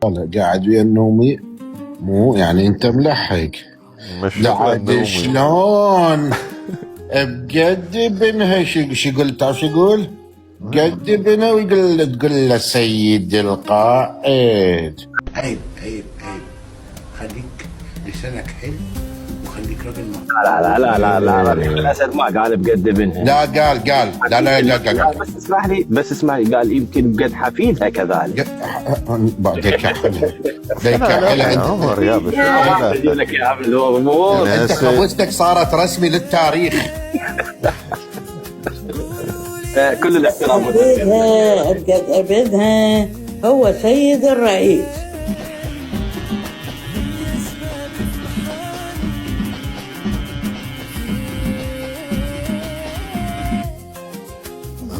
والله قاعد ويا النومي، مو يعني انت ملحق. مش لا عاد النومي. شلون بقد ابنها شو قلت؟ تعرف شو يقول؟ قد ابنها ويقول تقول له سيد القائد. عيب عيب عيب، خليك لسانك حلو وخليك راجل محترم. لا الاسد ما قال بقد ابنها. لا قال لا بس اسمح لي قال يمكن بقد حفيدها كذلك. بعد يكحلها يكحلها. يا عمر يا اقول لك يا عم الامور انت خوستك صارت رسمي للتاريخ. كل الاحترام بقد ابنها هو سيد الرئيس.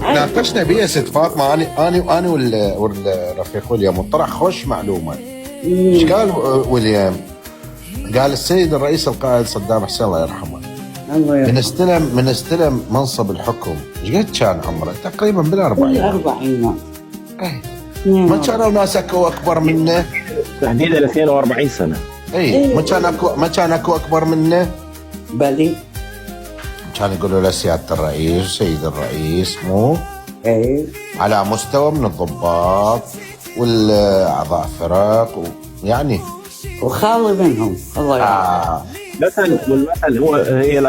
ناقشنا بيها ست فاطمه، انا والرفيق ويليام وطرح خوش معلومه. ايش قال ويليام؟ قال السيد الرئيس القائد صدام حسين الله يرحمه من استلم منصب الحكم ايش قد كان عمره؟ تقريبا بالأربعينات. ما كانوا ناس اكو اكبر منه تحديدا 42 سنه. اي ما كان اكو اكبر منه. بلي كان يقولوا له سياده الرئيس سيد الرئيس، مو على مستوى من الضباط والاعضاء فرق يعني وخالي منهم الله يرحمه. والمثل هو هي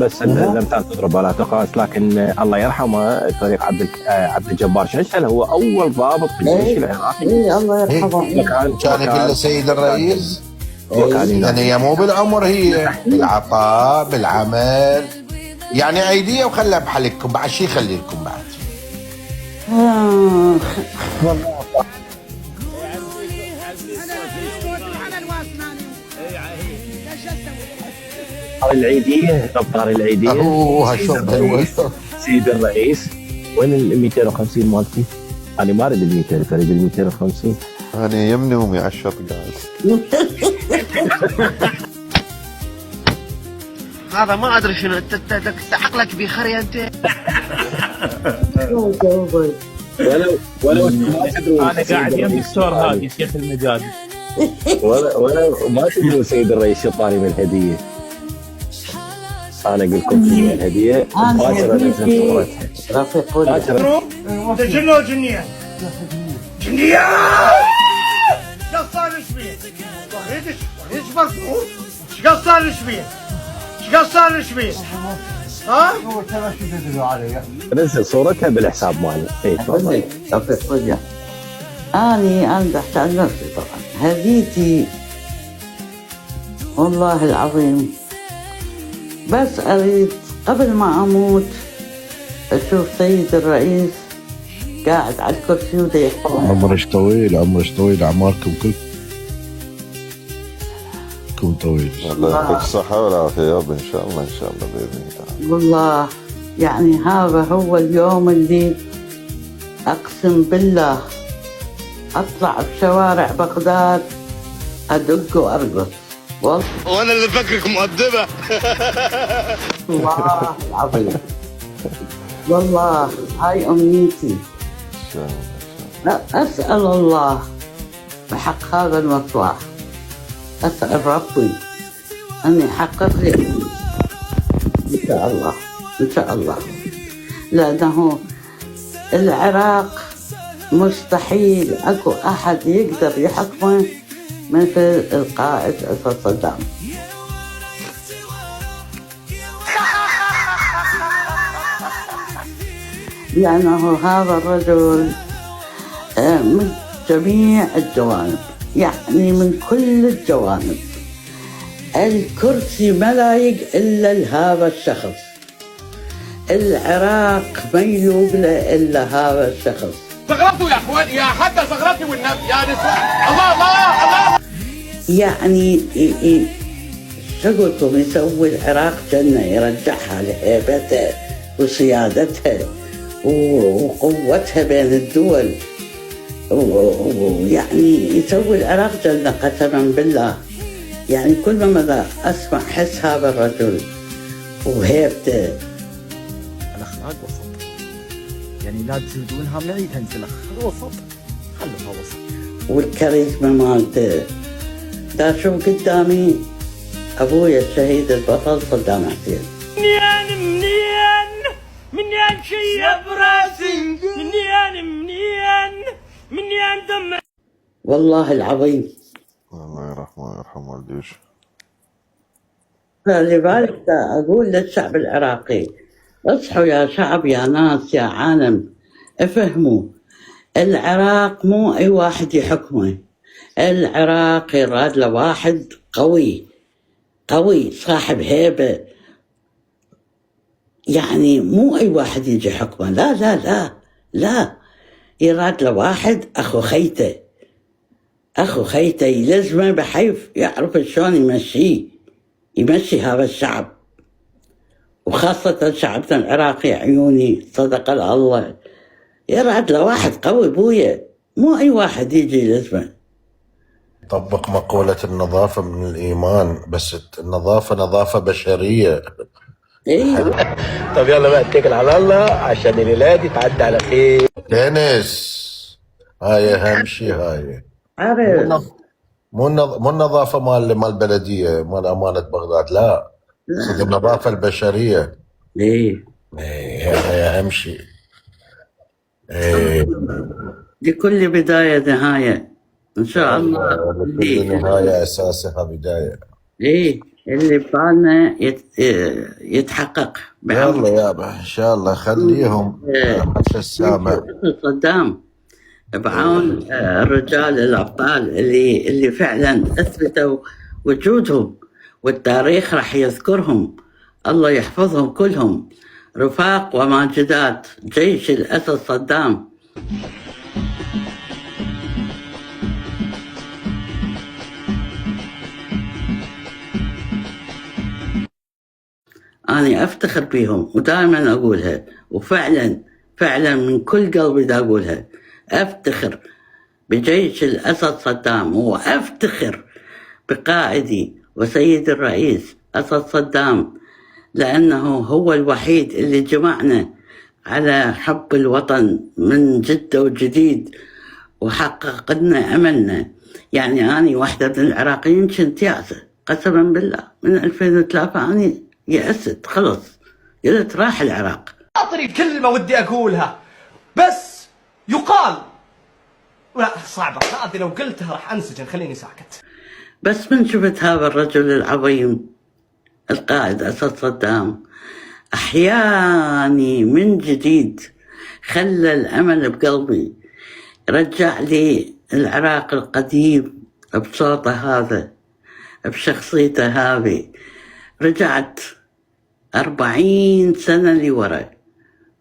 بس لم تضرب ولا تقاس، لكن الله يرحمه الفريق عبد الجبار شنشل هو اول ضابط في الجيش العراقي. الله يرحمه. كان يقول له سيد الرئيس. يعني هي مو بالعمر، هي بالعطاء بالعمل يعني عيديه وخلها بحلقكم بعد شي يخلي لكم بعد. العيديه ابطال العيديه. سيد الرئيس وين ال 250 مالتي؟ انا ما اريد ال 200، اريد ال 250. انا يمني ومي على الشط قاعد. هذا ما ادري شنو انت عقلك بخري انت. ولو انا قاعد يم دكتور هادي شيخ المجادي. ولا ما تدرون سيد الرئيس شطاري من الهديه. انا اقول لكم في الهديه باكر انزل صورتها. رفيق ويليام انت جنه وجنيه؟ جنيه قصار شبيه؟ وغيدش مرفوض. ايش قصار شبيه؟ ايش قصار شبيه؟ ها؟ نزل صورتها بالحساب مالي. رفيق ويليام أنا بحكي عن نفسي طبعا. هديتي والله العظيم بس أريد قبل ما أموت أشوف سيد الرئيس قاعد على الكرسي وده يحكم. عمرش طويل أعماركم كلكم طويل. الله يعطيك الصحة والعافية يا رب، إن شاء الله بإذن الله. والله يعني هذا هو اليوم اللي أقسم بالله أطلع بشوارع بغداد أدق وأرقص. وانا اللي فكرك مؤدبه. والله العظيم والله هاي أمنيتي. أسأل الله بحق هذا المطلع، أسأل ربي أن يحقق لي إن شاء الله إن شاء الله، لأنه العراق مستحيل أكو أحد يقدر يحكمه مثل القائد أسد صدام. لأنه هذا الرجل من جميع الجوانب، يعني من كل الجوانب. الكرسي ما لايق إلا لهذا الشخص، العراق ما يلوق له إلا هذا الشخص. زغرتوا يا اخوان، يا حتى زغرتي والنبي يا نساء. الله يعني شغلكم يسوي العراق جنة، يرجعها لهيبتها وسيادتها وقوتها بين الدول، ويعني يسوي العراق جنة قسما بالله. يعني كل ما أسمع حس هذا الرجل وهيبته. الأخلاق وسط، يعني لا تزودونها من عيد تنزل وسط، خلوها وسط. والكاريزما مالته. دا شوف قدامي ابويا الشهيد البطل صدام حسين. منين شي براسي، منين دم. والله العظيم الله يرحمه ويرحم والديش. فلذلك اقول للشعب العراقي اصحوا يا شعب، يا ناس، يا عالم، افهموا العراق مو اي واحد يحكمه. العراق يراد له واحد قوي صاحب هيبة، يعني مو اي واحد يجي حكمه، لا لا لا لا، يراد له واحد اخو خيته يلزمه بحيث يعرف شلون يمشي هذا الشعب، وخاصة شعبنا العراقي. عيوني صدق الله، يراد له واحد قوي بويا، مو اي واحد يجي يلزمه. طبق مقولة النظافة من الإيمان، بس النظافة نظافة بشرية. ايه طب يلا بقى اتكل على الله عشان الليله دي تعدي على خير. تنس هاي أهم شيء. هاي عارف مو النظافة مال البلدية مال أمانة بغداد، لا، صدق النظافة البشرية. ايه هاي أهم شيء. لكل بداية نهاية ان شاء الله. لكل نهاية أساسها بداية. ايه اللي ببالنا يتحقق يلا يابا إن شاء الله، خليهم حتى السامع. صدام بعون الرجال الأبطال اللي فعلا أثبتوا وجودهم، والتاريخ راح يذكرهم. الله يحفظهم كلهم، رفاق وماجدات جيش الأسد صدام. أنا أفتخر بيهم ودائما أقولها، وفعلا فعلا من كل قلبي دا أقولها. أفتخر بجيش الأسد صدام، وأفتخر بقائدي وسيد الرئيس أسد صدام، لأنه هو الوحيد اللي جمعنا على حب الوطن من جد وجديد، وحقق لنا أملنا. يعني أنا واحدة من العراقيين كنت يأسة قسما بالله، من 2003 أنا يأست خلص، قلت راح العراق. أطري كلمة ودي أقولها بس يقال، لا صعبة هذه، لو قلتها راح أنسجن، خليني ساكت. بس من شفت هذا الرجل العظيم القائد أسد صدام أحياني من جديد، خلى الأمل بقلبي، رجع لي العراق القديم بصوته هذا، بشخصيته هذه. رجعت 40 سنة لورا،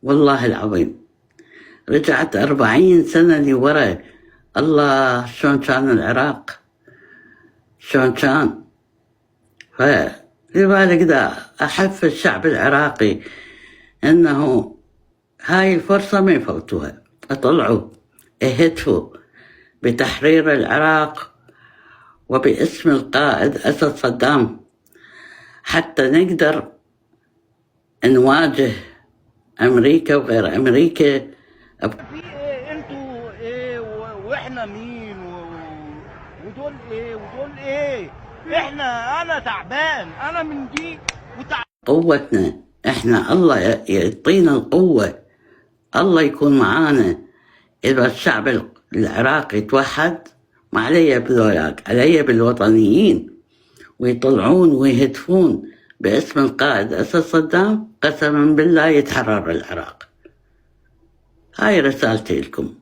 والله العظيم رجعت 40 سنة لورا. الله شلون كان العراق، شلون كان. فلذلك دا أحث الشعب العراقي أنه هاي الفرصة ما يفوتوها، اطلعوا اهتفوا بتحرير العراق وباسم القائد أسد صدام، حتى نقدر نواجه أمريكا وغير أمريكا. انتوا ايه واحنا مين ودول ايه ودول ايه؟ انا تعبان، انا من دي قوتنا احنا، الله يعطينا القوة، الله يكون معانا. إذا الشعب العراقي توحد، ما علي بذولاك، علي بالوطنيين، ويطلعون ويهتفون باسم القائد أسد صدام، قسما بالله يتحرر العراق. هاي رسالتي لكم.